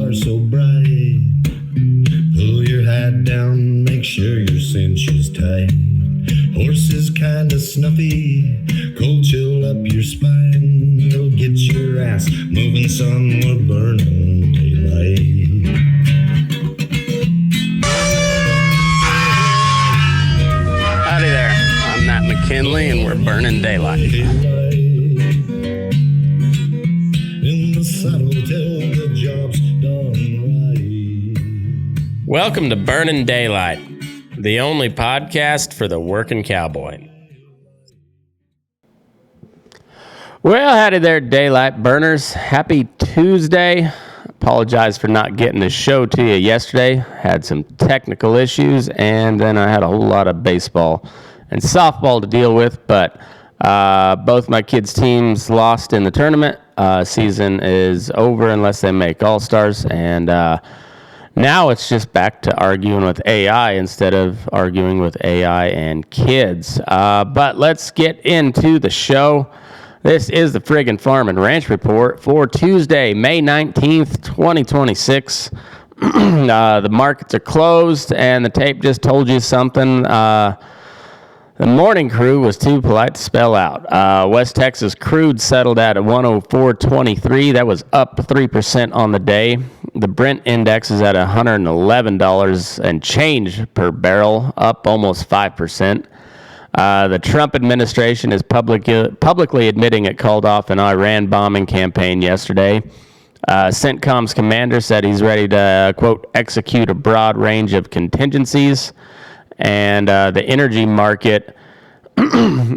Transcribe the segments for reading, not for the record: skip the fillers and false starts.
are so bright. Pull your hat down, make sure your cinch is tight. Horse is kinda snuffy, cold chill up your spine. You'll get your ass moving, son, we're burning daylight. Howdy there, I'm Matt McKinley and we're burning daylight. In the saddle till the job's done right. Welcome to Burning Daylight, the only podcast for the working cowboy. Well, howdy there, daylight burners. Happy Tuesday. Apologize for not getting the show to you yesterday. Had some technical issues, and then I had a whole lot of baseball and softball to deal with, but both my kids' teams lost in the tournament. Season is over unless they make All-Stars, and now it's just back to arguing with AI instead of arguing with AI and kids. But let's get into the show. This is the friggin' Farm and Ranch Report for Tuesday, May 19th, 2026. The markets are closed, and the tape just told you something the morning crew was too polite to spell out. West Texas crude settled at 104.23. That was up 3% on the day. The Brent index is at $111 and change per barrel, up almost 5%. The Trump administration is publicly admitting it called off an Iran bombing campaign yesterday. CENTCOM's commander said he's ready to, quote, execute a broad range of contingencies. And the energy market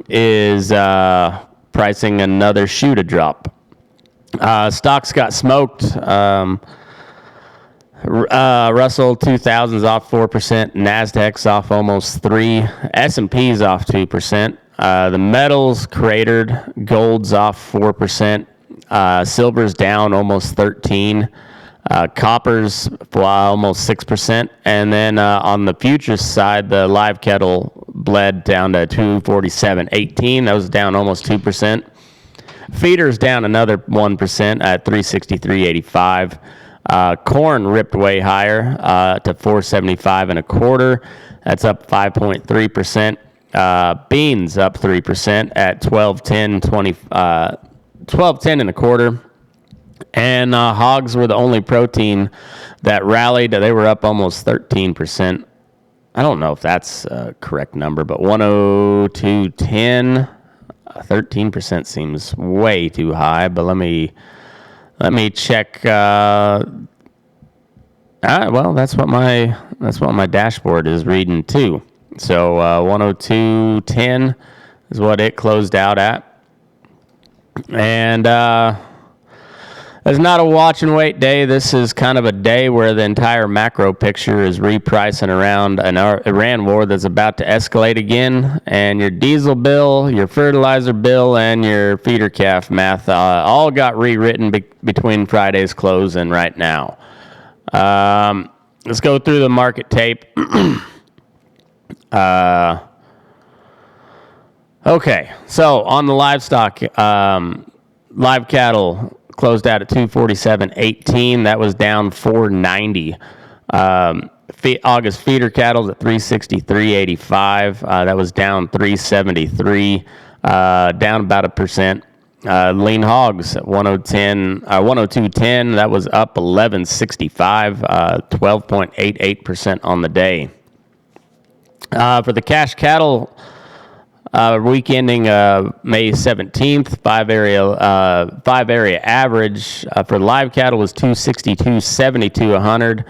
is pricing another shoe to drop. Stocks got smoked. Russell 2000's off 4%, Nasdaq's off almost 3%, S&P's off 2%. The metals cratered, gold's off 4%, silver's down almost 13%, copper's almost 6%, and then on the futures side, the live kettle bled down to 247.18. That was down almost 2%. Feeder's down another 1% at 363.85. Corn ripped way higher to 475 and a quarter. That's up 5.3%. Beans up 3% at 1210 and a quarter. And hogs were the only protein that rallied. They were up almost 13%. I don't know if that's a correct number, but 102.10, 13% seems way too high. But let me check. Well, that's what my dashboard is reading too. So 102.10 is what it closed out at, and it's not a watch and wait day. This is kind of a day where the entire macro picture is repricing around an Iran war that's about to escalate again, and your diesel bill, your fertilizer bill, and your feeder calf math all got rewritten between Friday's close and right now. Let's go through the market tape. Okay, so on the livestock, live cattle closed out at 247.18. That was down 490. August feeder cattle at 363.85. That was down 373. Down about 1%. Lean hogs at 102.10. That was up 11.65. 12.88% on the day. For the cash cattle, week ending May 17th, five area average for live cattle was 262.72 100.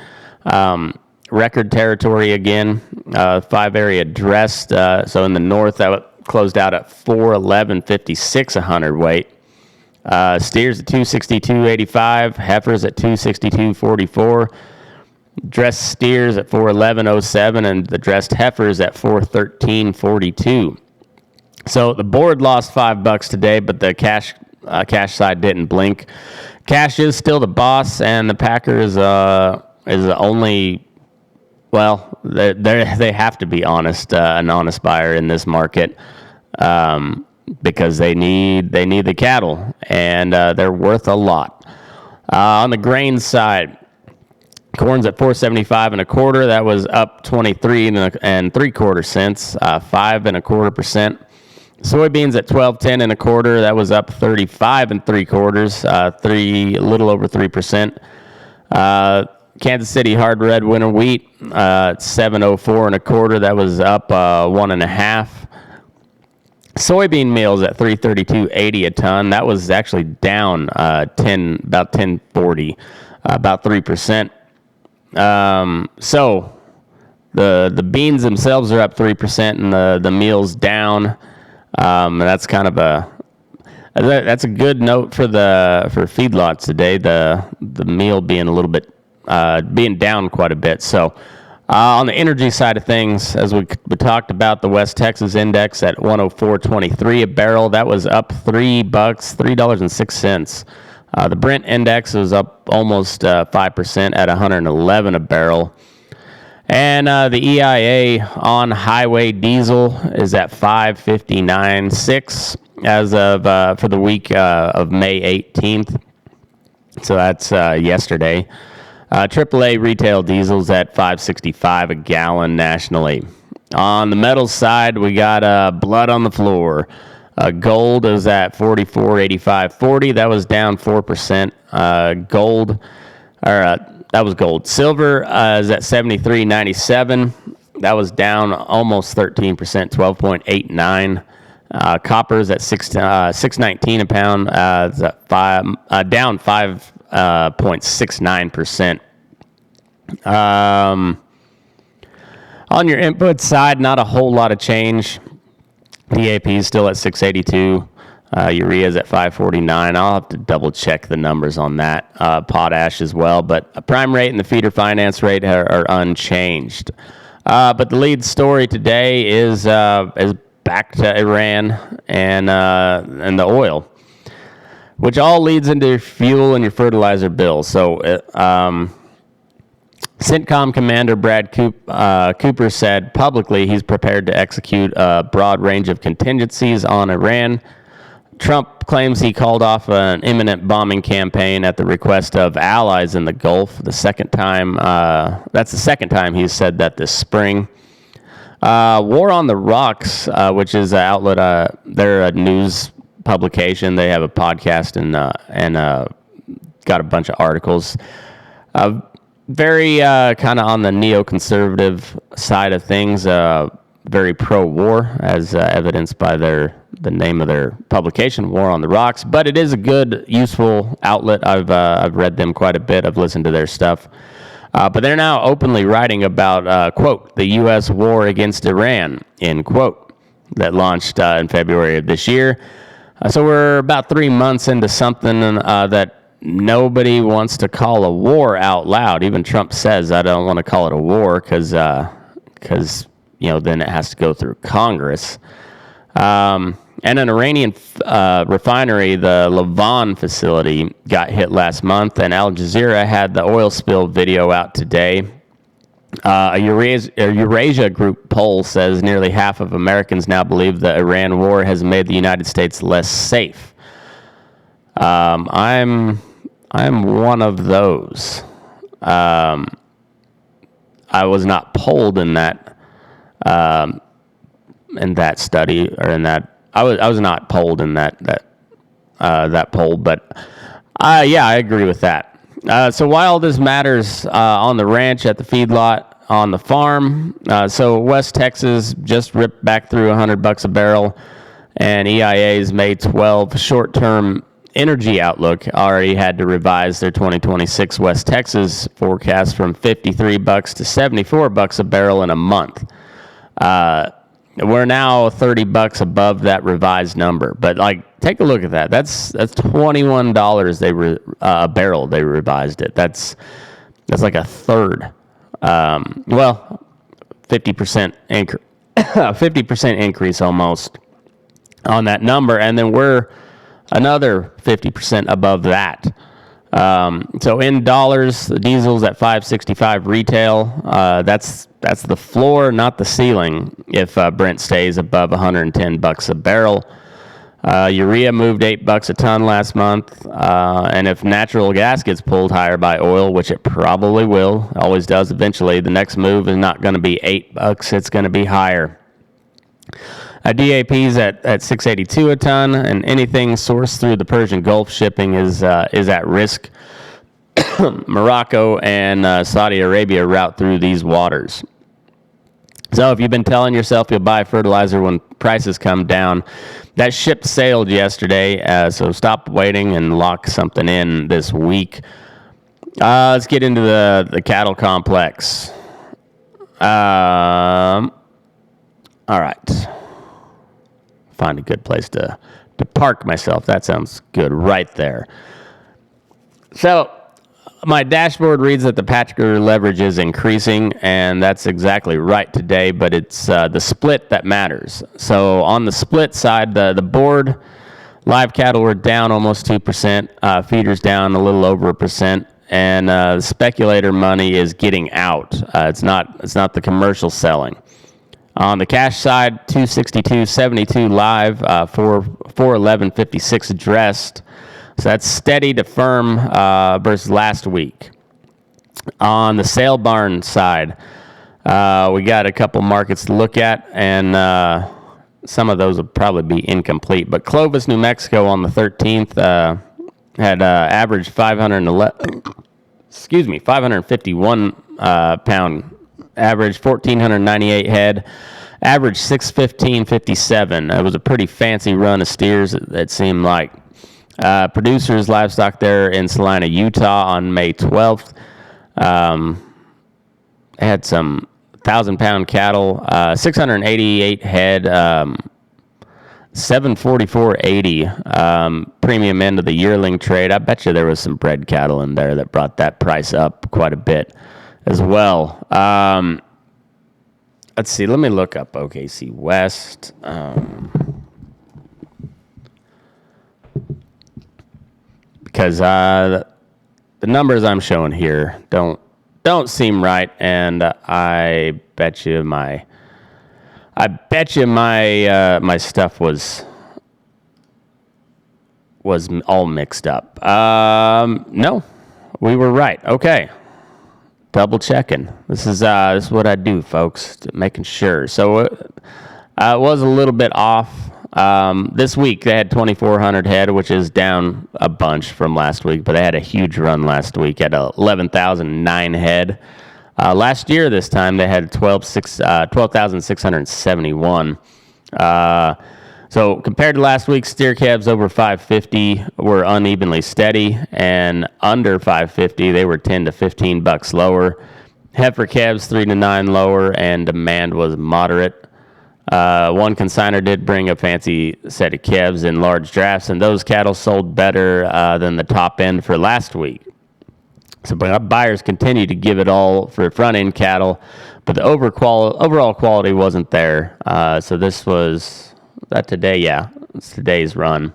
Record territory again. 5 area dressed. So in the north, that closed out at 411.56 100 weight. Steers at 262.85. Heifers at 262.44. Dressed steers at 411.07, and the dressed heifers at 413.42. So the board lost $5 today, but the cash side didn't blink. Cash is still the boss, and the Packer is the only. Well, they have to be honest, an honest buyer in this market, because they need the cattle, and they're worth a lot. On the grain side, Corn's at 475 1/4. That was up 23 3/4 cents, 5.25%. Soybeans at 12.10 1/4. That was up 35 3/4, a little over 3%. Kansas City hard red winter wheat at 704 1/4. That was up 1.5. Soybean meals at 332.80 a ton. That was actually down about 10.40, about 3%. So the beans themselves are up 3% and the meals down. That's kind of that's a good note for feedlots today. The meal being a little bit being down quite a bit. So on the energy side of things, as we talked about, the West Texas index at 104.23 a barrel. That was up $3.06. The Brent index was up almost 5% at 111 a barrel. And the EIA on highway diesel is at 559.6 as of for the week of May 18th. So that's yesterday. AAA retail diesel's at 565 a gallon nationally. On the metals side, we got blood on the floor. Gold is at 44.8540. That was down 4%. That was gold. Silver is at 73.97. That was down almost 13%, 12.89. Copper is at 6.19 a pound. It's at down 5.69%. On your input side, not a whole lot of change. DAP is still at 682. Urea is at 549. I'll have to double check the numbers on that. Potash as well, but a prime rate and the feeder finance rate are unchanged. But the lead story today is back to Iran and the oil, which all leads into your fuel and your fertilizer bill. So CENTCOM Commander Brad Cooper said publicly he's prepared to execute a broad range of contingencies on Iran. Trump claims he called off an imminent bombing campaign at the request of allies in the Gulf. That's the second time he's said that this spring. War on the Rocks, which is an outlet, they're a news publication. They have a podcast and got a bunch of articles. Very kind of on the neoconservative side of things, very pro-war, as evidenced by the name of their publication, War on the Rocks. But it is a good, useful outlet. I've read them quite a bit. I've listened to their stuff. But they're now openly writing about, quote, the U.S. war against Iran, end quote, that launched in February of this year. So we're about 3 months into something that nobody wants to call a war out loud. Even Trump says, I don't want to call it a war because then it has to go through Congress. And an Iranian refinery, the Lavon facility, got hit last month, and Al Jazeera had the oil spill video out today. A Eurasia Group poll says nearly half of Americans now believe the Iran war has made the United States less safe. I'm one of those. I was not polled in that study, or in that. I was not polled in that poll, but yeah, I agree with that. So while this matters on the ranch, at the feedlot, on the farm, so West Texas just ripped back through $100 a barrel, and EIA's May 12 short-term energy outlook already had to revise their 2026 West Texas forecast from $53 to $74 a barrel in a month. We're now $30 above that revised number, but take a look at that. That's $21 a barrel. They revised it. That's like a third. 50% increase, 50% increase almost on that number, and then we're another 50% above that. So in dollars, the diesel's at $5.65 retail. That's the floor, not the ceiling, if Brent stays above $110 a barrel. Urea moved $8 a ton last month, and if natural gas gets pulled higher by oil, which it probably will, always does eventually, the next move is not going to be $8, it's going to be higher. DAP's at $6.82 a ton, and anything sourced through the Persian Gulf shipping is at risk. Morocco and Saudi Arabia route through these waters. So if you've been telling yourself you'll buy fertilizer when prices come down, that ship sailed yesterday, so stop waiting and lock something in this week. Let's get into the cattle complex. All right. Find a good place to park myself. That sounds good right there. So my dashboard reads that the patcher leverage is increasing, and that's exactly right today, but it's the split that matters. So on the split side, the board, live cattle were down almost 2%, feeders down a little over 1%, and speculator money is getting out. It's not the commercial selling. On the cash side, 262.72 live, 411.56 addressed. So that's steady to firm versus last week. On the sale barn side, we got a couple markets to look at, and some of those will probably be incomplete. But Clovis, New Mexico on the 13th had averaged 551 pound average, 1,498 head, average 615.57. It was a pretty fancy run of steers, it seemed like. Producers livestock there in Salina, Utah on May 12th. Had some 1,000-pound cattle, 688 head, 744.80 premium end of the yearling trade. I bet you there was some bred cattle in there that brought that price up quite a bit as well. Let's see. Let me look up OKC West. Because the numbers I'm showing here don't seem right, and I bet you my stuff was all mixed up. No, we were right. Okay. Double checking. This is what I do, folks, making sure. So it was a little bit off. This week they had 2,400 head, which is down a bunch from last week, but they had a huge run last week at 11,009 head. Last year, this time, they had 12,671. So compared to last week, steer calves over 550 were unevenly steady, and under 550, they were 10 to 15 bucks lower. Heifer calves 3 to 9 lower, and demand was moderate. One consignor did bring a fancy set of calves in large drafts, and those cattle sold better than the top end for last week. So buyers continue to give it all for front-end cattle, but the overall quality wasn't there. So this was that today, yeah, it's today's run.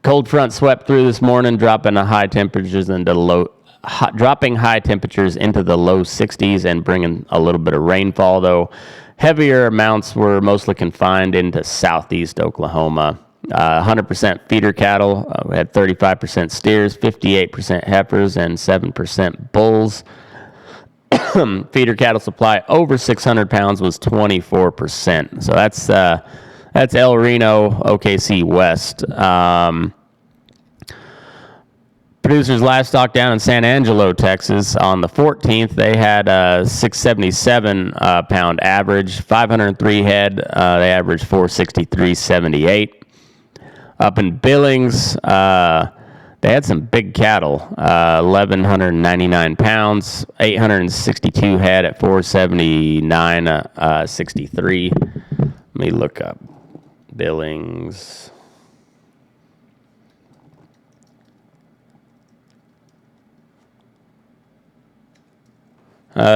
Cold front swept through this morning, dropping high temperatures into the low 60s and bringing a little bit of rainfall, though. Heavier amounts were mostly confined into southeast Oklahoma. 100% feeder cattle. We had 35% steers, 58% heifers, and 7% bulls. Feeder cattle supply over 600 pounds was 24%. So that's El Reno, OKC West. Producers livestock down in San Angelo, Texas on the 14th, they had a 677 pound average, 503 head. They averaged 463.78. Up in Billings, they had some big cattle, 1,199 pounds, 862 head at 479.63. Let me look up Billings.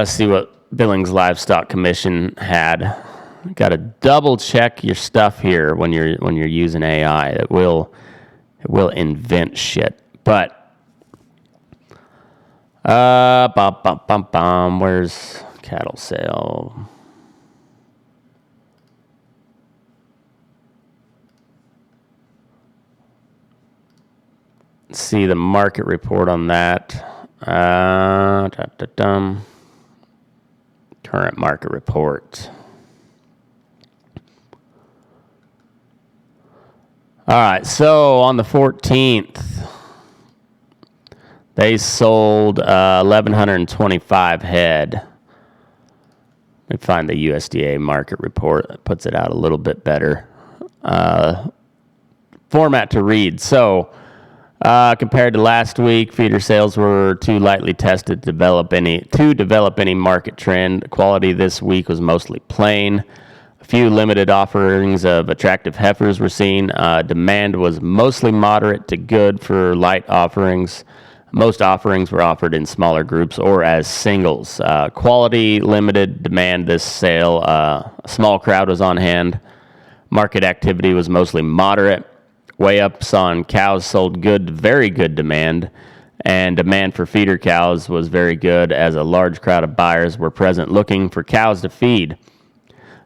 See what Billings Livestock Commission had. Got to double check your stuff here when you're using AI. It will invent shit. But where's cattle sale? see the market report on that. Current market report. All right, so on the 14th, they sold 1,125 head. Let me find the USDA market report that puts it out a little bit better format to read. So compared to last week, feeder sales were too lightly tested to develop any market trend. Quality this week was mostly plain. A few limited offerings of attractive heifers were seen. Demand was mostly moderate to good for light offerings. Most offerings were offered in smaller groups or as singles. Quality limited, demand this sale. A small crowd was on hand. Market activity was mostly moderate. Weigh-ups on cows sold good, very good demand, and demand for feeder cows was very good as a large crowd of buyers were present looking for cows to feed.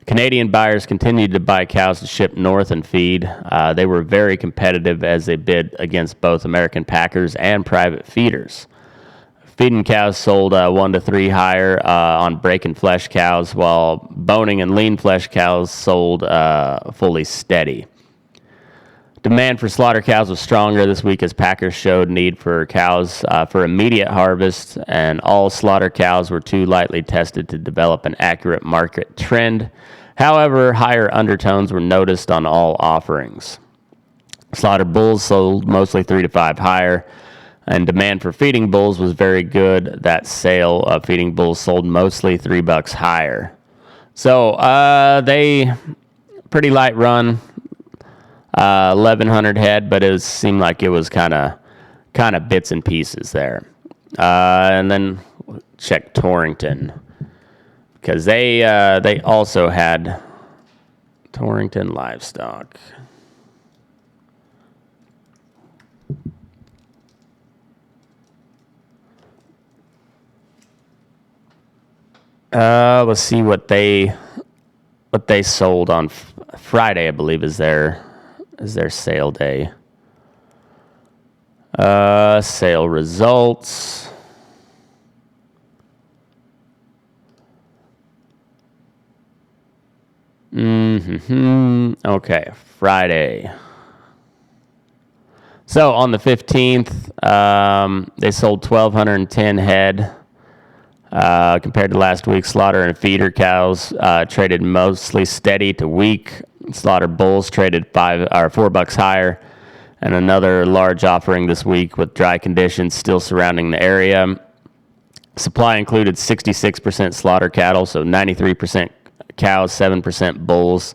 Canadian buyers continued to buy cows to ship north and feed. They were very competitive as they bid against both American packers and private feeders. Feeding cows sold 1 to 3 higher on break and flesh cows, while boning and lean flesh cows sold fully steady. Demand for slaughter cows was stronger this week as packers showed need for cows for immediate harvest, and all slaughter cows were too lightly tested to develop an accurate market trend. However, higher undertones were noticed on all offerings. Slaughter bulls sold mostly 3 to 5 higher, and demand for feeding bulls was very good. That sale of feeding bulls sold mostly $3 higher. So they pretty light run, 1,100 head, but it seemed like it was kind of bits and pieces there. And then check Torrington, because they also had Torrington livestock. Let's see what they sold on Friday, I believe, is their sale day. Sale results. Okay, Friday. So on the 15th, they sold 1,210 head. Compared to last week, slaughter and feeder cows traded mostly steady to weak. Slaughter bulls traded $4 higher, and another large offering this week with dry conditions still surrounding the area. Supply included 66% slaughter cattle, so 93% cows, 7% bulls,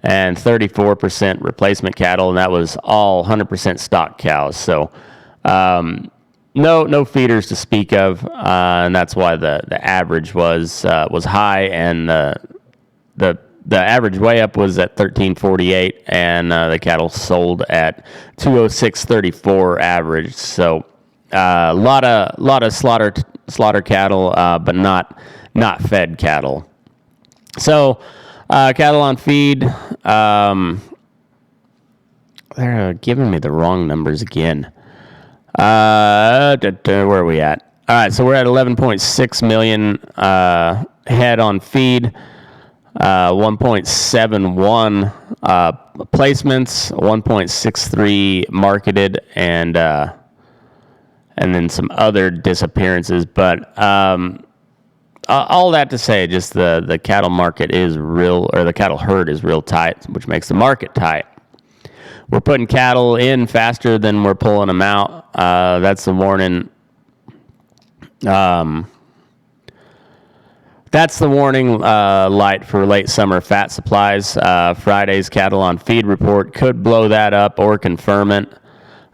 and 34% replacement cattle, and that was all 100% stock cows. So no feeders to speak of, and that's why the average was high, and the average weigh up was at 1348, and the cattle sold at 206.34 average. So a lot of slaughter cattle, but not fed cattle. So cattle on feed, they're giving me the wrong numbers again. Where are we at? All right, so we're at 11.6 million head on feed, 1.71 placements, 1.63 marketed, and then some other disappearances. But all that to say, just the cattle market is real, or the cattle herd is real tight, which makes the market tight. We're putting cattle in faster than we're pulling them out. That's the warning. That's the warning light for late summer fat supplies. Friday's cattle on feed report could blow that up or confirm it.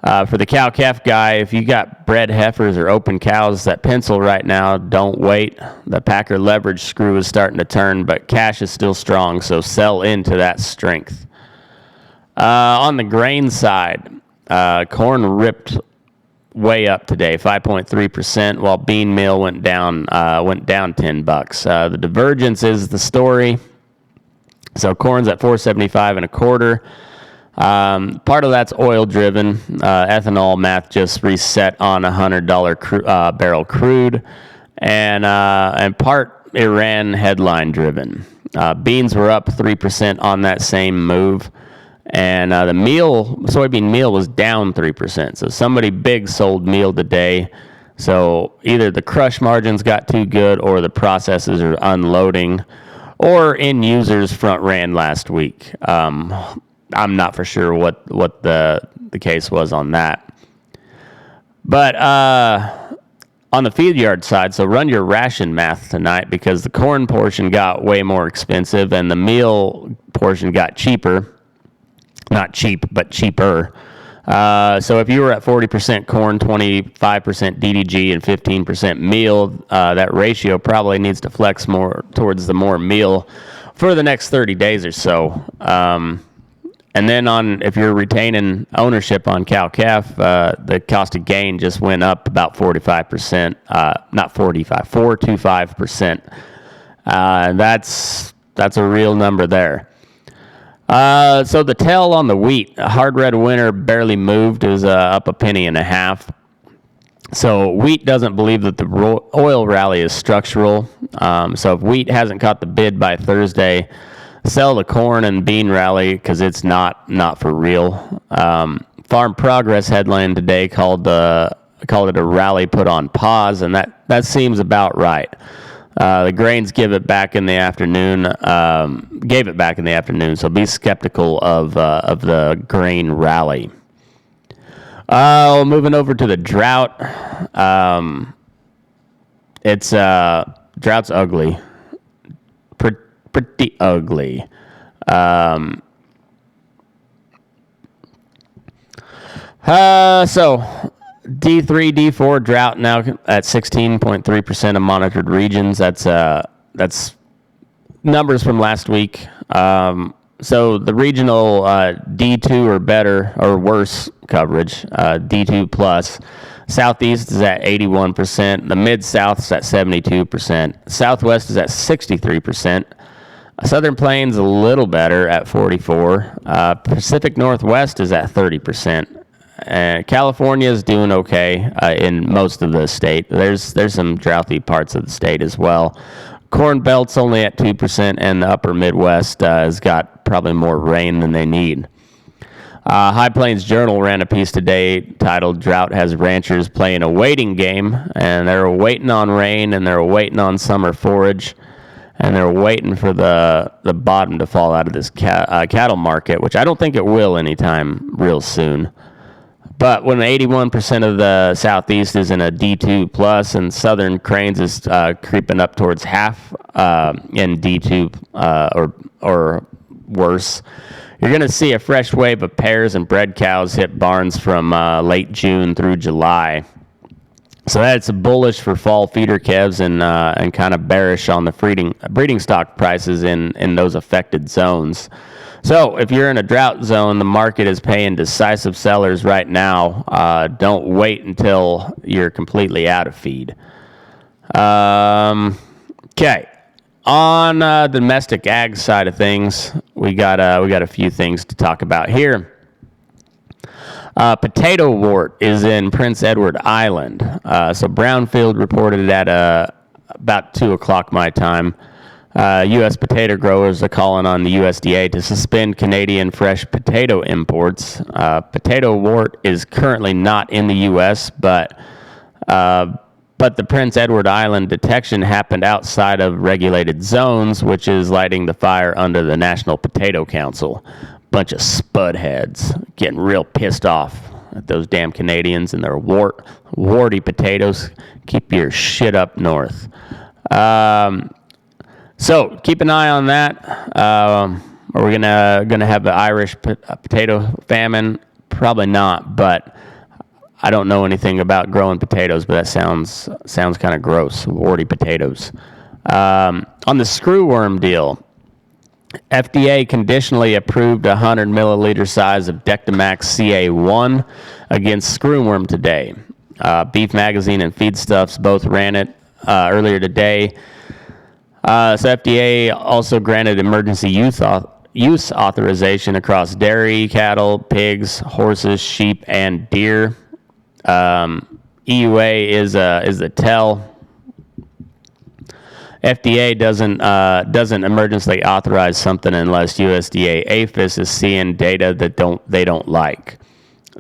For the cow-calf guy, if you got bred heifers or open cows that pencil right now, don't wait. The packer leverage screw is starting to turn, but cash is still strong, so sell into that strength. On the grain side, corn ripped way up today, 5.3%, while bean meal went down $10. The divergence is the story. So corn's at 4.75 1/4. Part of that's oil driven. Ethanol math just reset on $100 barrel crude, and part Iran headline driven. Beans were up 3% on that same move, and the soybean meal was down 3%. So somebody big sold meal today. So either the crush margins got too good, or the processors are unloading, or end users front ran last week. I'm not for sure what the case was on that. But on the feed yard side, so run your ration math tonight, because the corn portion got way more expensive and the meal portion got cheaper. Not cheap, but cheaper. So if you were at 40% corn, 25% DDG, and 15% meal, that ratio probably needs to flex more towards the more meal for the next 30 days or so. And then if you're retaining ownership on cow-calf, the cost of gain just went up about 45%, not 45, 4 to 5%. That's a real number there. So the tail on the wheat, hard red winter barely moved, is up $0.015. So wheat doesn't believe that the oil rally is structural. So if wheat hasn't caught the bid by Thursday, sell the corn and bean rally, because it's not for real. Farm Progress headline today called it a rally put on pause, and that seems about right. The grains gave it back in the afternoon. So be skeptical of the grain rally. Moving over to the drought. Drought's ugly. Pretty ugly. So D3, D4 drought now at 16.3% of monitored regions. That's numbers from last week. So the regional D2 or better or worse coverage, D2 plus. Southeast is at 81%. The Mid-South is at 72%. Southwest is at 63%. Southern Plains a little better at 44%. Pacific Northwest is at 30%. And California is doing okay in most of the state. There's some drouthy parts of the state as well. Corn Belt's only at 2%, and the upper Midwest has got probably more rain than they need. High Plains Journal ran a piece today titled "Drought Has Ranchers Playing a Waiting Game," and they're waiting on rain, and they're waiting on summer forage, and they're waiting for the bottom to fall out of this cattle market, which I don't think it will anytime real soon. But when 81% of the Southeast is in a D2 plus, and Southern Cranes is creeping up towards half in D2 or worse, you're going to see a fresh wave of pairs and bred cows hit barns from late June through July. So that's bullish for fall feeder calves and kind of bearish on the breeding stock prices in those affected zones. So if you're in a drought zone, the market is paying decisive sellers right now. Don't wait until you're completely out of feed. Okay. On the domestic ag side of things, we got a few things to talk about here. Potato wart is in Prince Edward Island. So Brownfield reported at about 2 o'clock my time. U.S. potato growers are calling on the USDA to suspend Canadian fresh potato imports. Potato wart is currently not in the U.S., but the Prince Edward Island detection happened outside of regulated zones, which is lighting the fire under the National Potato Council. Bunch of spud heads getting real pissed off at those damn Canadians and their warty potatoes. Keep your shit up north. So keep an eye on that. Are we gonna have the Irish potato famine? Probably not, but I don't know anything about growing potatoes, but that sounds kind of gross. Warty potatoes. On the screwworm deal, FDA conditionally approved a 100 milliliter size of Dectomax-CA1 against screwworm today. Beef Magazine and Feedstuffs both ran it earlier today. So FDA also granted emergency use use authorization across dairy, cattle, pigs, horses, sheep, and deer. EUA is a tell. FDA doesn't emergency authorize something unless USDA APHIS is seeing data that they don't like.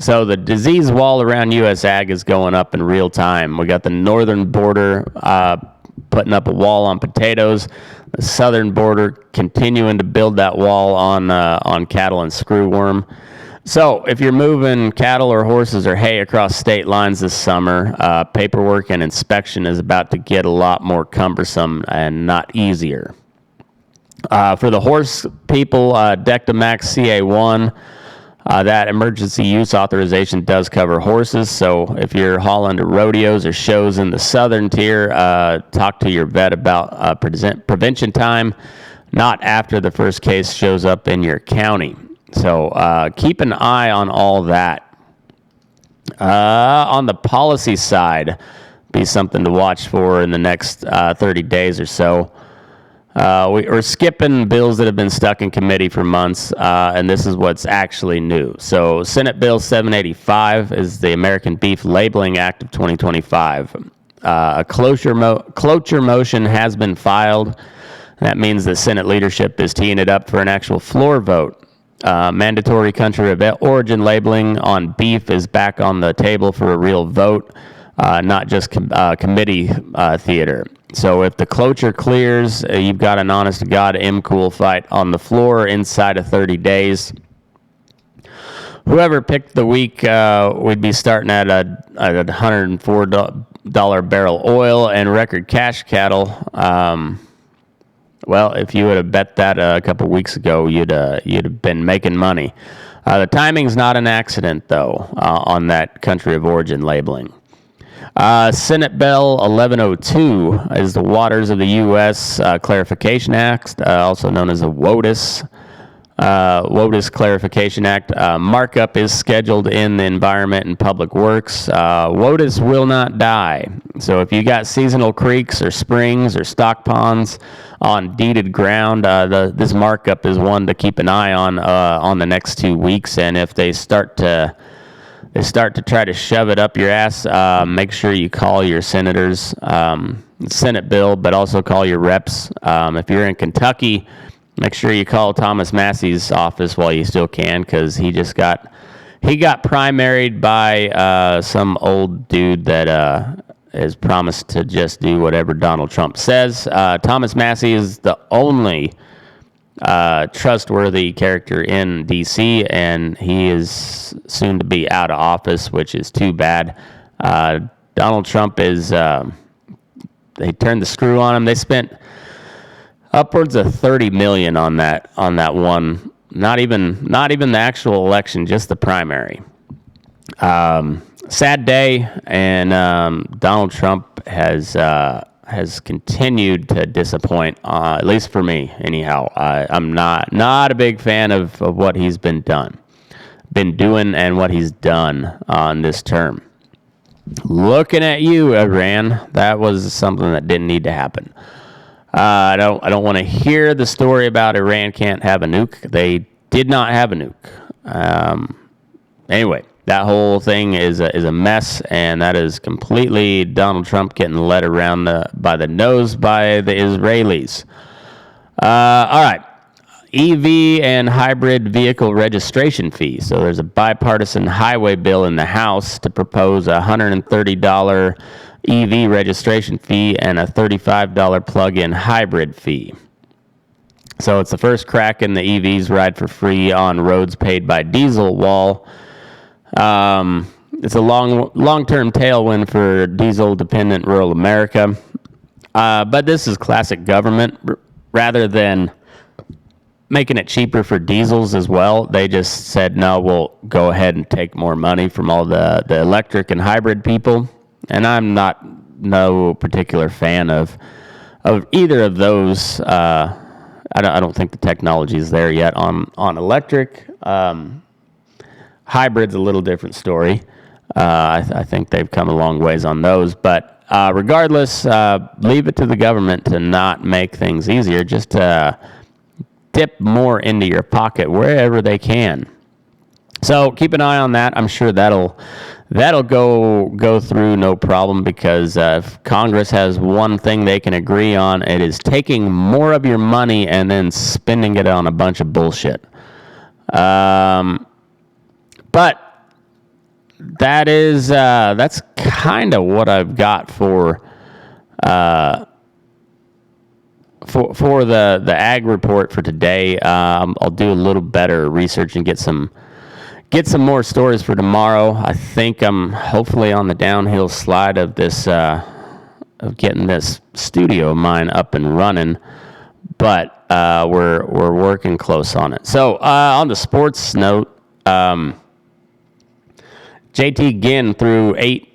So the disease wall around U.S. ag is going up in real time. We got the northern border putting up a wall on potatoes, the southern border continuing to build that wall on cattle and screwworm. So if you're moving cattle or horses or hay across state lines this summer, paperwork and inspection is about to get a lot more cumbersome and not easier. For the horse people, Dectomax-CA1, that emergency use authorization does cover horses. So if you're hauling to rodeos or shows in the southern tier, talk to your vet about prevention time, not after the first case shows up in your county. So keep an eye on all that. On the policy side, be something to watch for in the next 30 days or so. We're skipping bills that have been stuck in committee for months, and this is what's actually new. So Senate Bill 785 is the American Beef Labeling Act of 2025. A cloture motion has been filed. That means the Senate leadership is teeing it up for an actual floor vote. Mandatory country of origin labeling on beef is back on the table for a real vote, not just committee theater. So if the cloture clears, you've got an honest-to-God MCOOL fight on the floor inside of 30 days. Whoever picked the week, we'd be starting at a $104 barrel oil and record cash cattle. Well, if you would have bet that a couple weeks ago, you'd have been making money. The timing's not an accident, though, on that country of origin labeling. Senate Bill 1102 is the Waters of the U.S. Clarification Act, also known as the WOTUS. WOTUS Clarification Act. Markup is scheduled in the Environment and Public Works. WOTUS will not die. So if you got seasonal creeks or springs or stock ponds on deeded ground, this markup is one to keep an eye on the next 2 weeks. And if they start to try to shove it up your ass, make sure you call your senators, Senate bill, but also call your reps. If you're in Kentucky, make sure you call Thomas Massie's office while you still can, because he got primaried by some old dude that has promised to just do whatever Donald Trump says. Thomas Massie is the only trustworthy character in D.C., and he is soon to be out of office, which is too bad. Donald Trump is they turned the screw on him. They spent upwards of $30 million on that one. Not even the actual election, just the primary. Sad day, and Donald Trump has continued to disappoint, at least for me, anyhow. I'm not a big fan of what he's been doing, and what he's done on this term. Looking at you, Iran. That was something that didn't need to happen. I don't want to hear the story about Iran can't have a nuke. They did not have a nuke. Anyway, that whole thing is a mess, and that is completely Donald Trump getting led around by the nose by the Israelis. All right. EV and hybrid vehicle registration fee. So there's a bipartisan highway bill in the House to propose a $130 EV registration fee and a $35 plug-in hybrid fee. So it's the first crack in the EVs ride for free on roads paid by diesel wall. It's a long-term tailwind for diesel-dependent rural America. But this is classic government. Rather than making it cheaper for diesels as well, they just said, no, we'll go ahead and take more money from all the electric and hybrid people. And I'm no particular fan of either of those. I don't think the technology is there yet on electric. Hybrid's a little different story. I think they've come a long ways on those. But regardless, leave it to the government to not make things easier. Just dip more into your pocket wherever they can. So keep an eye on that. I'm sure that'll go through no problem, because if Congress has one thing they can agree on, it is taking more of your money and then spending it on a bunch of bullshit. But that's kind of what I've got for the ag report for today. I'll do a little better research and get some more stories for tomorrow. I think I'm hopefully on the downhill slide of this of getting this studio of mine up and running, but we're working close on it. So on the sports note, JT Ginn threw 8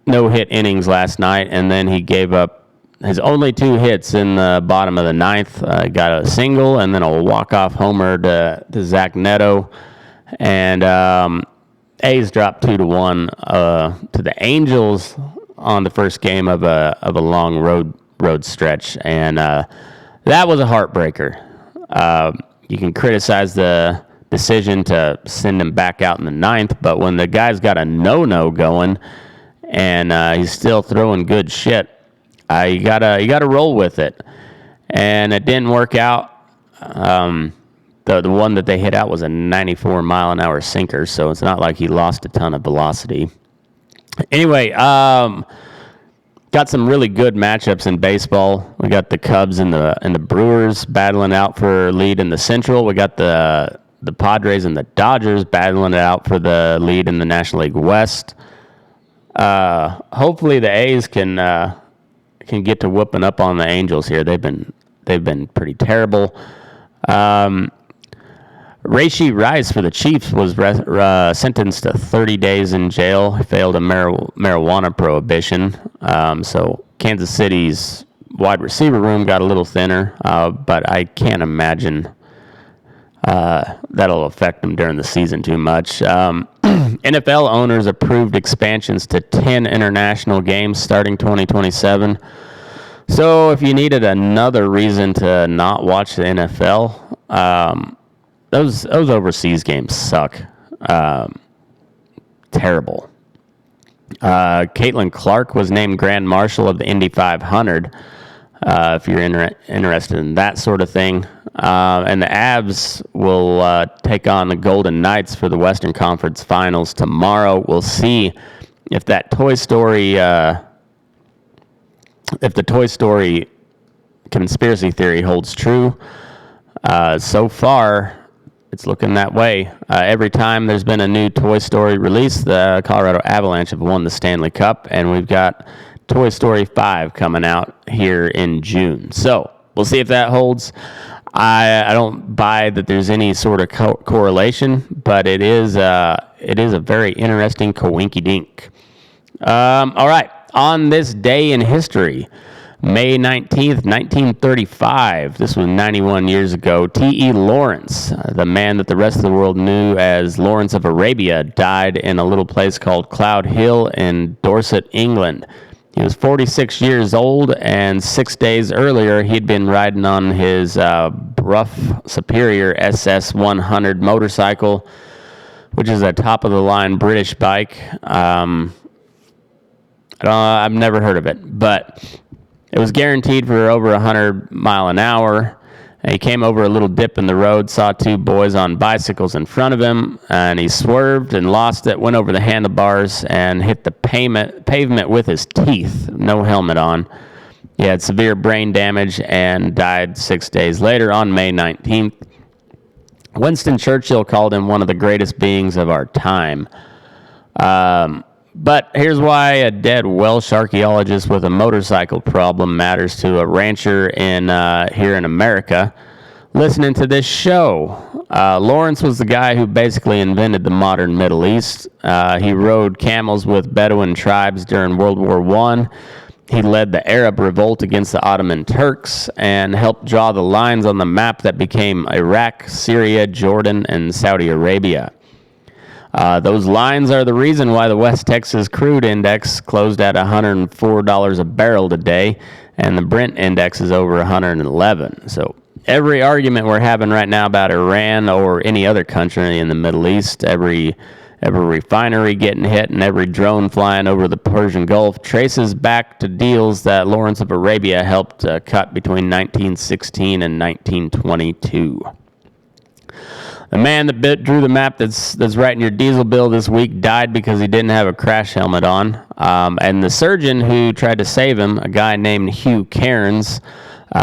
no-hit innings last night, and then he gave up his only 2 hits in the bottom of the 9th. Got a single and then a walk-off homer to Zach Neto. And A's dropped 2-1 to the Angels on the first game of a long road stretch, and that was a heartbreaker. You can criticize the decision to send him back out in the 9th, but when the guy's got a no going and he's still throwing good shit, you gotta roll with it. And it didn't work out. The one that they hit out was a 94-mile-an-hour sinker, so it's not like he lost a ton of velocity. Anyway, got some really good matchups in baseball. We got the Cubs and the Brewers battling out for lead in the Central. We got the Padres and the Dodgers battling it out for the lead in the National League West. Hopefully the A's can get to whooping up on the Angels here. They've been pretty terrible. Rashee Rice for the Chiefs was sentenced to 30 days in jail. He failed a marijuana prohibition. So Kansas City's wide receiver room got a little thinner, but I can't imagine that'll affect them during the season too much. NFL owners approved expansions to 10 international games starting 2027. So if you needed another reason to not watch the NFL, those overseas games suck. Terrible. Caitlin Clark was named Grand Marshal of the Indy 500, if you're interested in that sort of thing. And the Avs will take on the Golden Knights for the Western Conference Finals tomorrow. We'll see if that Toy Story conspiracy theory holds true. So far, it's looking that way. Every time there's been a new Toy Story release, the Colorado Avalanche have won the Stanley Cup, and we've got Toy Story 5 coming out here in June. So we'll see if that holds. I don't buy that there's any sort of correlation, but it is a very interesting coinky-dink. All right, on this day in history, May 19th, 1935, this was 91 years ago, T.E. Lawrence, the man that the rest of the world knew as Lawrence of Arabia, died in a little place called Cloud Hill in Dorset, England. He was 46 years old, and 6 days earlier, he'd been riding on his Brough Superior SS100 motorcycle, which is a top-of-the-line British bike. I've never heard of it, but it was guaranteed for over 100 mile an hour. And he came over a little dip in the road, saw 2 boys on bicycles in front of him, and he swerved and lost it, went over the handlebars, and hit the pavement with his teeth, no helmet on. He had severe brain damage and died 6 days later on May 19th. Winston Churchill called him one of the greatest beings of our time. But here's why a dead Welsh archaeologist with a motorcycle problem matters to a rancher here in America listening to this show. Lawrence was the guy who basically invented the modern Middle East. He rode camels with Bedouin tribes during World War I. He led the Arab revolt against the Ottoman Turks and helped draw the lines on the map that became Iraq, Syria, Jordan, and Saudi Arabia. Those lines are the reason why the West Texas Crude Index closed at $104 a barrel today, and the Brent Index is over 111. So every argument we're having right now about Iran or any other country in the Middle East, every refinery getting hit and every drone flying over the Persian Gulf traces back to deals that Lawrence of Arabia helped cut between 1916 and 1922. The man that drew the map that's writing your diesel bill this week died because he didn't have a crash helmet on. And the surgeon who tried to save him, a guy named Hugh Cairns,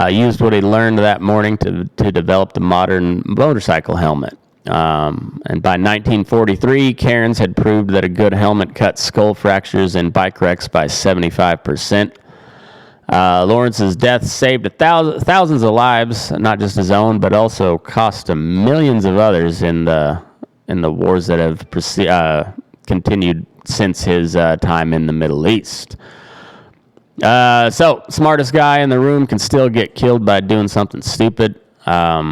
used what he learned that morning to develop the modern motorcycle helmet. And by 1943, Cairns had proved that a good helmet cut skull fractures in bike wrecks by 75%. Lawrence's death saved thousands of lives, not just his own, but also cost millions of others in the wars that have continued since his time in the Middle East. So, smartest guy in the room can still get killed by doing something stupid. My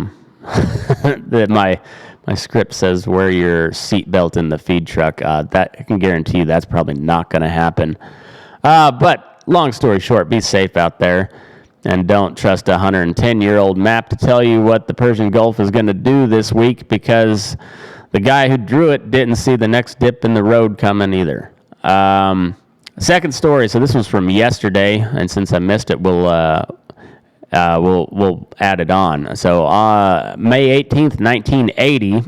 script says wear your seatbelt in the feed truck. That I can guarantee you that's probably not going to happen. But long story short, be safe out there, and don't trust a 110-year-old map to tell you what the Persian Gulf is going to do this week, because the guy who drew it didn't see the next dip in the road coming either. Second story. So this was from yesterday, and since I missed it, we'll add it on. So May 18th, 1980,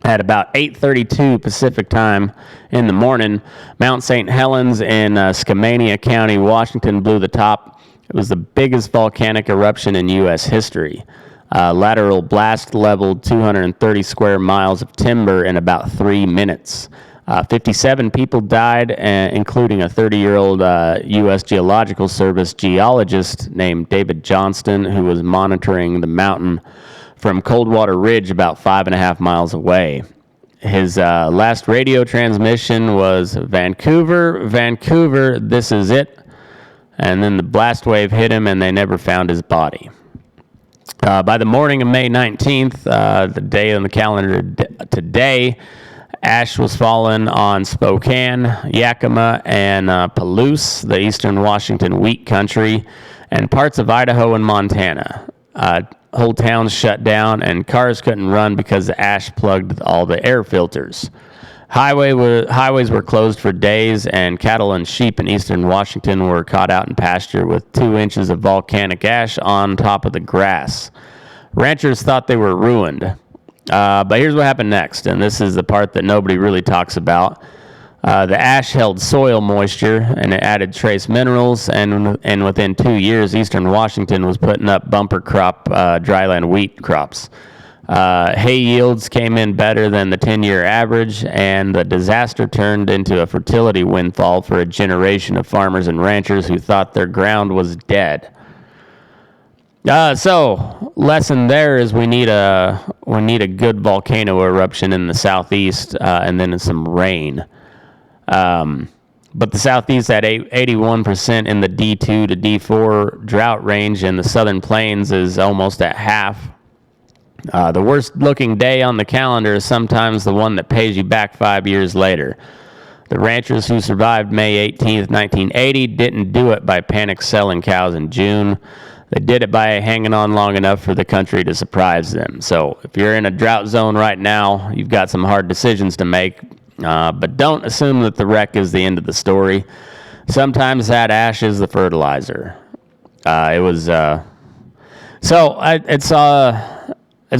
at about 8:32 Pacific time in the morning, Mount St. Helens in Skamania County, Washington, blew the top. It was the biggest volcanic eruption in U.S. history. Lateral blast leveled 230 square miles of timber in about 3 minutes. 57 people died, including a 30-year-old U.S. Geological Service geologist named David Johnston, who was monitoring the mountain from Coldwater Ridge about 5.5 miles away. His last radio transmission was Vancouver, this is it. And then the blast wave hit him, and they never found his body. By the morning of May 19th, the day on the calendar today, ash was falling on Spokane, Yakima, and Palouse, the eastern Washington wheat country, and parts of Idaho and Montana. Whole towns shut down, and cars couldn't run because the ash plugged all the air filters. Highways were closed for days, and cattle and sheep in eastern Washington were caught out in pasture with 2 inches of volcanic ash on top of the grass. Ranchers thought they were ruined. But here's what happened next, and this is the part that nobody really talks about. The ash held soil moisture, and it added trace minerals, and within 2 years, eastern Washington was putting up bumper crop dryland wheat crops. Hay yields came in better than the 10-year average, and the disaster turned into a fertility windfall for a generation of farmers and ranchers who thought their ground was dead. So lesson there is we need a good volcano eruption in the southeast, and then some rain. But the southeast at 81% in the D2 to D4 drought range, and the southern plains is almost at half. The worst looking day on the calendar is sometimes the one that pays you back 5 years later. The ranchers who survived May 18th, 1980 didn't do it by panic selling cows in June. They did it by hanging on long enough for the country to surprise them. So if you're in a drought zone right now, you've got some hard decisions to make. But don't assume that the wreck is the end of the story. Sometimes that ash is the fertilizer. It's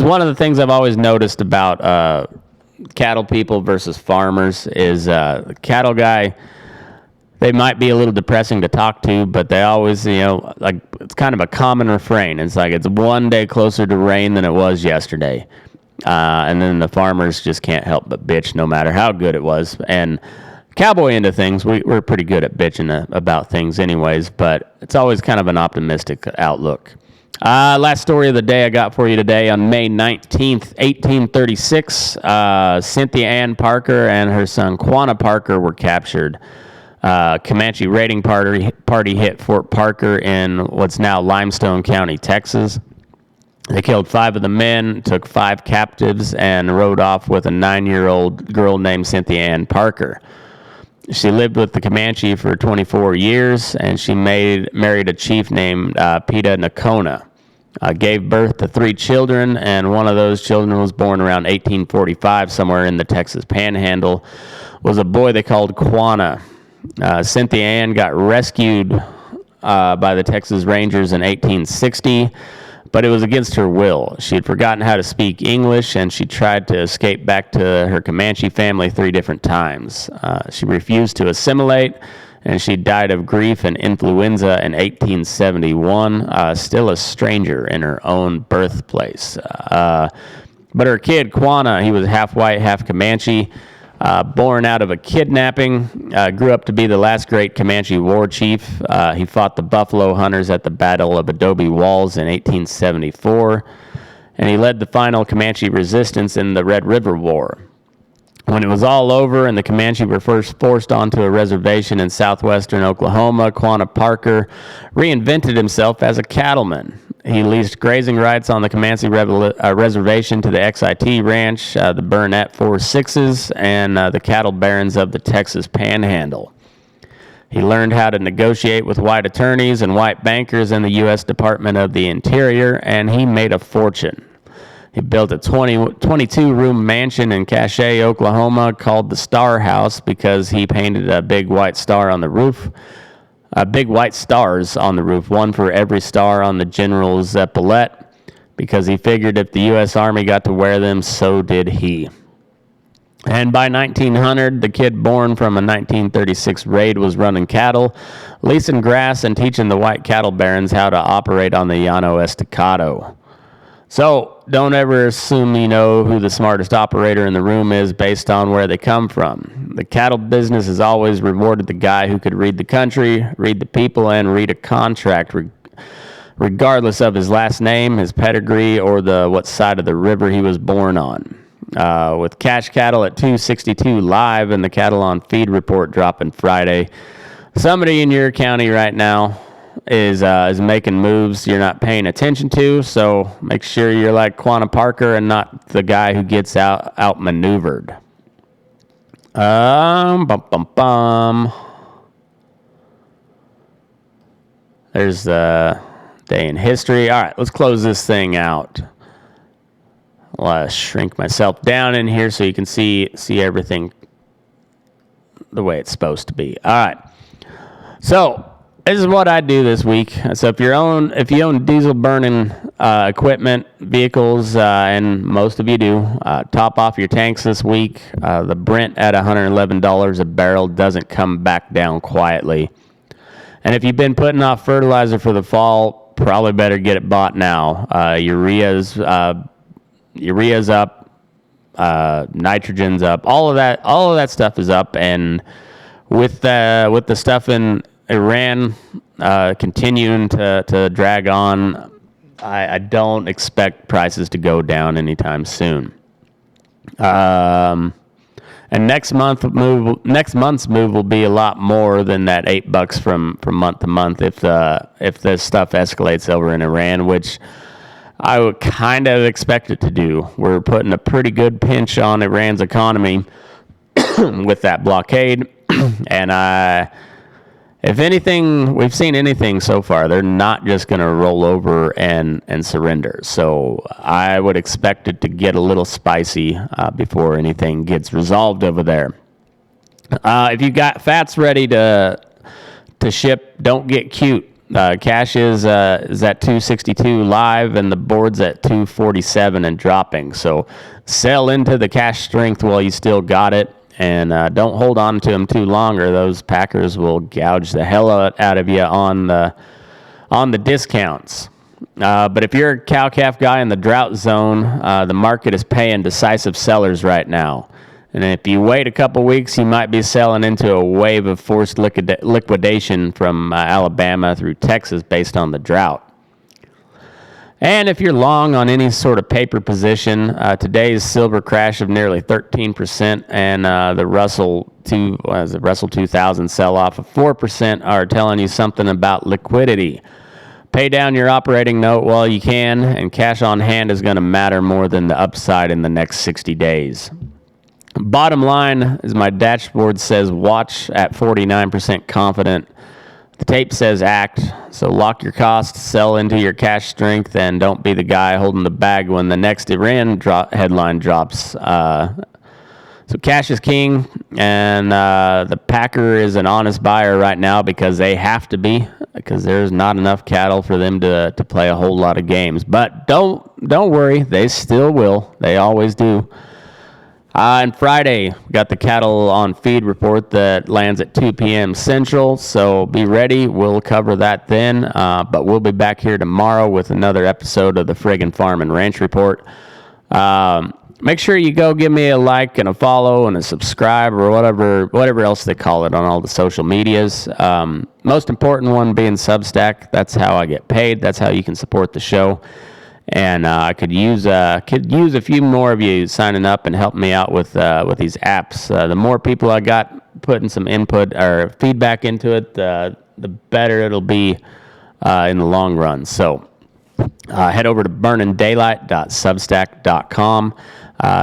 one of the things I've always noticed about cattle people versus farmers is the cattle guy, they might be a little depressing to talk to, but they always, like it's kind of a common refrain. It's like it's one day closer to rain than it was yesterday. And then the farmers just can't help but bitch no matter how good it was. And cowboy into things, we're pretty good at bitching about things anyways, but it's always kind of an optimistic outlook. Last story of the day I got for you today. On May 19th, 1836, Cynthia Ann Parker and her son Quanah Parker were captured. Comanche raiding party hit Fort Parker in what's now Limestone County, Texas. They killed 5 of the men, took 5 captives, and rode off with a 9-year-old girl named Cynthia Ann Parker. She lived with the Comanche for 24 years, and she married a chief named Peta Nakona. Gave birth to 3 children, and one of those children was born around 1845 somewhere in the Texas Panhandle. Was a boy they called Quanah. Cynthia Ann got rescued by the Texas Rangers in 1860, but it was against her will. She had forgotten how to speak English, and she tried to escape back to her Comanche family 3 different times. She refused to assimilate, and she died of grief and influenza in 1871, still a stranger in her own birthplace. But her kid, Quanah, he was half white, half Comanche, born out of a kidnapping, grew up to be the last great Comanche war chief. He fought the buffalo hunters at the Battle of Adobe Walls in 1874, and he led the final Comanche resistance in the Red River War. When it was all over and the Comanche were first forced onto a reservation in southwestern Oklahoma, Quanah Parker reinvented himself as a cattleman. He leased grazing rights on the Comanche reservation to the XIT Ranch, the Burnett 4-6s, and the cattle barons of the Texas Panhandle. He learned how to negotiate with white attorneys and white bankers in the U.S. Department of the Interior, and he made a fortune. He built a 22-room mansion in Cache, Oklahoma, called the Star House because he painted a big white star on the roof. Big white stars on the roof, one for every star on the general's epaulet, because he figured if the U.S. Army got to wear them, so did he. And by 1900, the kid born from a 1936 raid was running cattle, leasing grass, and teaching the white cattle barons how to operate on the Llano Estacado. So don't ever assume you know who the smartest operator in the room is based on where they come from. The cattle business has always rewarded the guy who could read the country, read the people, and read a contract, regardless of his last name, his pedigree, or what side of the river he was born on. With cash cattle at $262 live and the cattle on feed report dropping Friday, somebody in your county right now is making moves you're not paying attention to, so make sure you're like Quanah Parker and not the guy who gets outmaneuvered. There's the day in history. All right, let's close this thing out. I'll shrink myself down in here so you can see everything the way it's supposed to be. All right, so this is what I do this week. So if you own diesel burning equipment, vehicles, and most of you do, top off your tanks this week. The Brent at $111 a barrel doesn't come back down quietly. And if you've been putting off fertilizer for the fall, probably better get it bought now. Urea's up, nitrogen's up, all of that stuff is up, and with the stuff in Iran continuing to drag on, I don't expect prices to go down anytime soon. And next month's move will be a lot more than that $8 from month to month if this stuff escalates over in Iran, which I would kind of expect it to do. We're putting a pretty good pinch on Iran's economy with that blockade, and if anything, we've seen anything so far, they're not just going to roll over and surrender. So I would expect it to get a little spicy before anything gets resolved over there. If you got fats ready to ship, don't get cute. Cash is at $262 live, and the board's at $247 and dropping. So sell into the cash strength while you still got it. And don't hold on to them too long, or those packers will gouge the hell out of you on the discounts. But if you're a cow-calf guy in the drought zone, the market is paying decisive sellers right now. And if you wait a couple weeks, you might be selling into a wave of forced liquidation from Alabama through Texas based on the drought. And if you're long on any sort of paper position, today's silver crash of nearly 13% and the Russell 2000 sell-off of 4% are telling you something about liquidity. Pay down your operating note while you can, and cash on hand is going to matter more than the upside in the next 60 days. Bottom line, as my dashboard says, watch at 49% confident The tape says act, so lock your costs, sell into your cash strength, and don't be the guy holding the bag when the next Iran headline drops. So cash is king, and the packer is an honest buyer right now because they have to be, because there's not enough cattle for them to play a whole lot of games. But don't worry, they still will. They always do. And Friday, we got the cattle on feed report that lands at 2 p.m. Central, so be ready. We'll cover that then, but we'll be back here tomorrow with another episode of the Friggin' Farm and Ranch Report. Make sure you go give me a like and a follow and a subscribe or whatever else they call it on all the social medias. Most important one being Substack. That's how I get paid. That's how you can support the show. And I could use a few more of you signing up and helping me out with these apps. The more people I got putting some input or feedback into it, the better it'll be in the long run. So head over to burningdaylight.substack.com.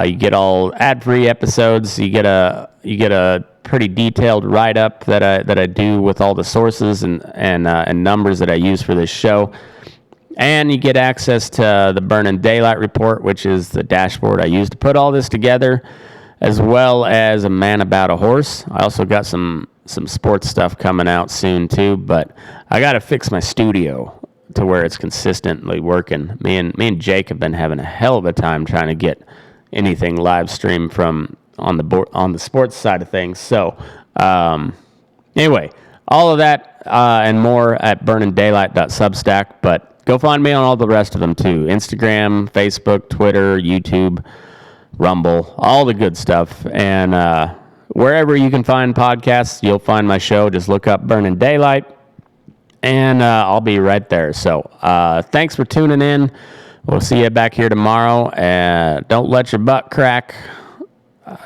You get all ad-free episodes. You get a pretty detailed write-up that I do with all the sources and numbers that I use for this show. And you get access to the Burning Daylight report, which is the dashboard I use to put all this together, as well as a man about a horse. I also got some sports stuff coming out soon too, but I got to fix my studio to where it's consistently working. Me and Jake have been having a hell of a time trying to get anything live stream from on the sports side of things. So anyway, all of that and more at burningdaylight.substack, but go find me on all the rest of them too. Instagram, Facebook, Twitter, YouTube, Rumble, all the good stuff. And wherever you can find podcasts, you'll find my show. Just look up Burning Daylight, and I'll be right there. So thanks for tuning in. We'll see you back here tomorrow. And don't let your butt crack.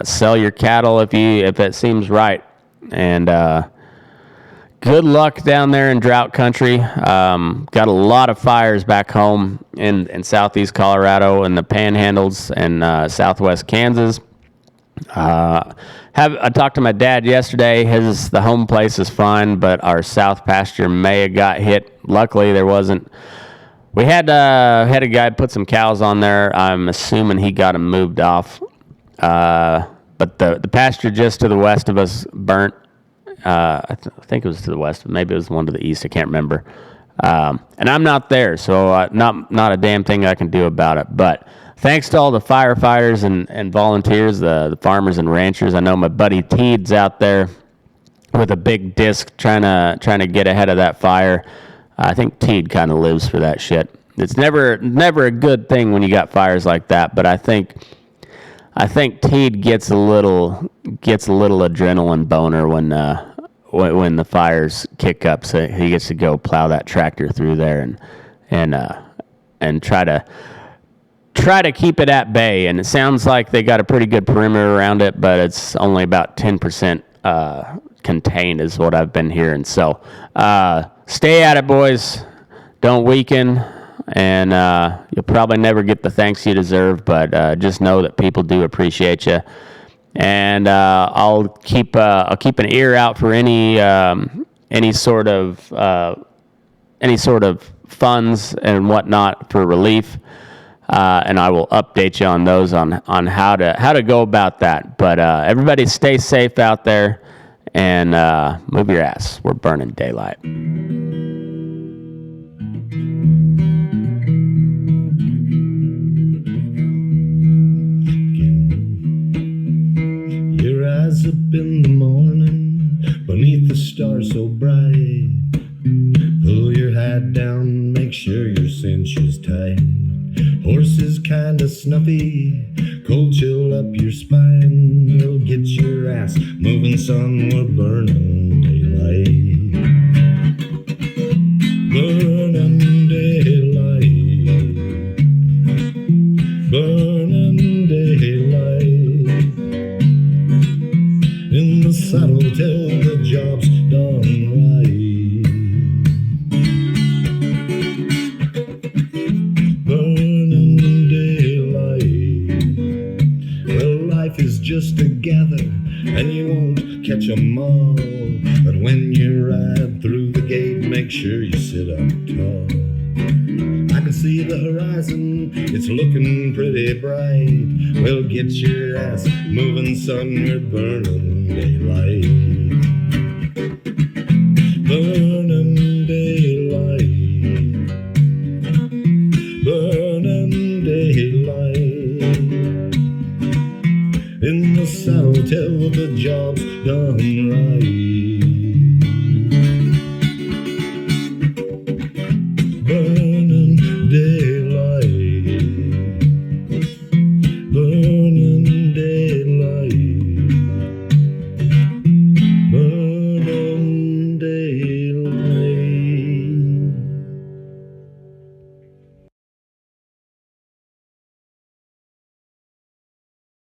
Sell your cattle if it seems right. And good luck down there in drought country. Got a lot of fires back home in southeast Colorado and the panhandles and southwest Kansas. I talked to my dad yesterday. The home place is fine, but our south pasture may have got hit. Luckily, there wasn't. We had a guy put some cows on there. I'm assuming he got them moved off. But the pasture just to the west of us burnt. I think it was to the west, but maybe it was one to the east. I can't remember. And I'm not there, so not a damn thing I can do about it. But thanks to all the firefighters and volunteers, the farmers and ranchers. I know my buddy Teed's out there with a big disc trying to get ahead of that fire. I think Teed kind of lives for that shit. It's never a good thing when you got fires like that, but I think Teed gets a little adrenaline boner when the fires kick up, so he gets to go plow that tractor through there and try to keep it at bay. And it sounds like they got a pretty good perimeter around it, but it's only about 10% contained is what I've been hearing. So stay at it, boys. Don't weaken. And you'll probably never get the thanks you deserve, but just know that people do appreciate you. And I'll keep an ear out for any sort of funds and whatnot for relief, and I will update you on those on how to go about that. But everybody stay safe out there and move your ass. We're burning daylight. Rise up in the morning beneath the stars so bright. Pull your hat down, make sure your cinch is tight. Horse is kinda snuffy, cold chill up your spine. We'll get your ass moving, son, we're burning daylight. Burning daylight. Burning daylight. In the saddle till the job's done right. Burning daylight. Well, life is just a gather, and you won't catch 'em all. But when you're see the horizon, it's looking pretty bright. Well, get your ass moving, son, we're burning daylight.